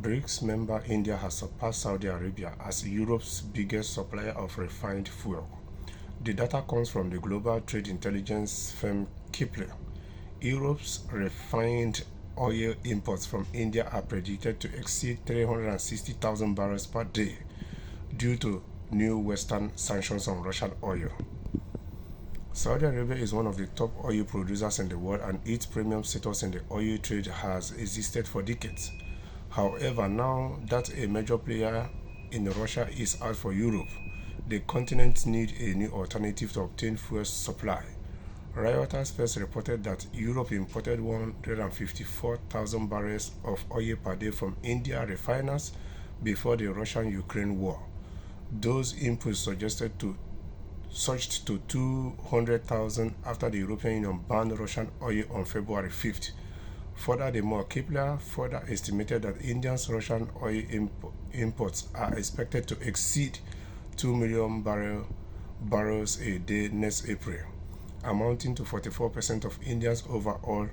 BRICS member India has surpassed Saudi Arabia as Europe's biggest supplier of refined fuel. The data comes from the global trade intelligence firm Supplier. Europe's refined oil imports from India are predicted to exceed 360,000 barrels per day due to new Western sanctions on Russian oil. Saudi Arabia is one of the top oil producers in the world, and its premium status in the oil trade has existed for decades. However, now that a major player in Russia is out for Europe, the continent needs a new alternative to obtain fuel supply. Reuters first reported that Europe imported 154,000 barrels of oil per day from India refiners before the Russian-Ukraine war. Those imports surged to 200,000 after the European Union banned Russian oil on February 5th. Furthermore, Kepler further estimated that India's Russian oil imports are expected to exceed 2 million barrels a day next April, amounting to 44% of India's overall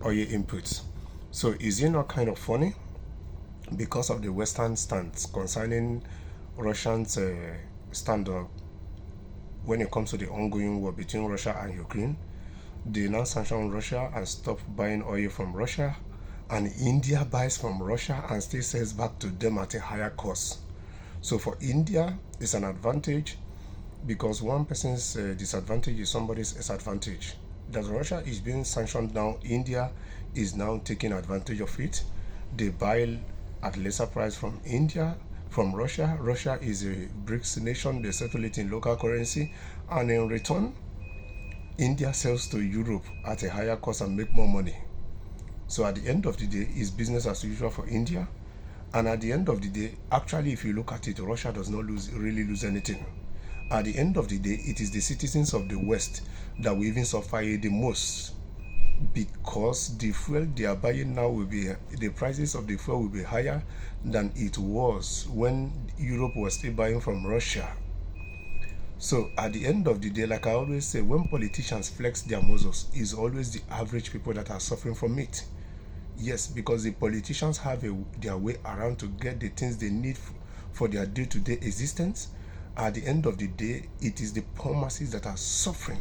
oil inputs. So is it not kind of funny? Because of the Western stance concerning Russia's stand-up when it comes to the ongoing war between Russia and Ukraine, they now sanction Russia and stop buying oil from Russia, and India buys from Russia and still sells back to them at a higher cost. So for India, it's an advantage, because one person's disadvantage is somebody's advantage. That Russia is being sanctioned now, India is now taking advantage of it. They buy at lesser price from Russia. Russia is a BRICS nation. They settle it in local currency, and in return, India sells to Europe at a higher cost and make more money. So at the end of the day, it's business as usual for India. And at the end of the day, actually, if you look at it, Russia does not really lose anything. At the end of the day, it is the citizens of the West that will even suffer the most, because the fuel they are buying now the prices of the fuel will be higher than it was when Europe was still buying from Russia. So at the end of the day, like I always say, when politicians flex their muscles, it's always the average people that are suffering from it. Yes, because the politicians have their way around to get the things they need for their day-to-day existence. At the end of the day, it is the poor masses that are suffering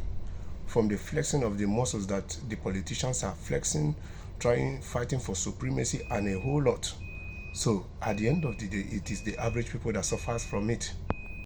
from the flexing of the muscles that the politicians are flexing, fighting for supremacy and a whole lot. So at the end of the day, it is the average people that suffers from it.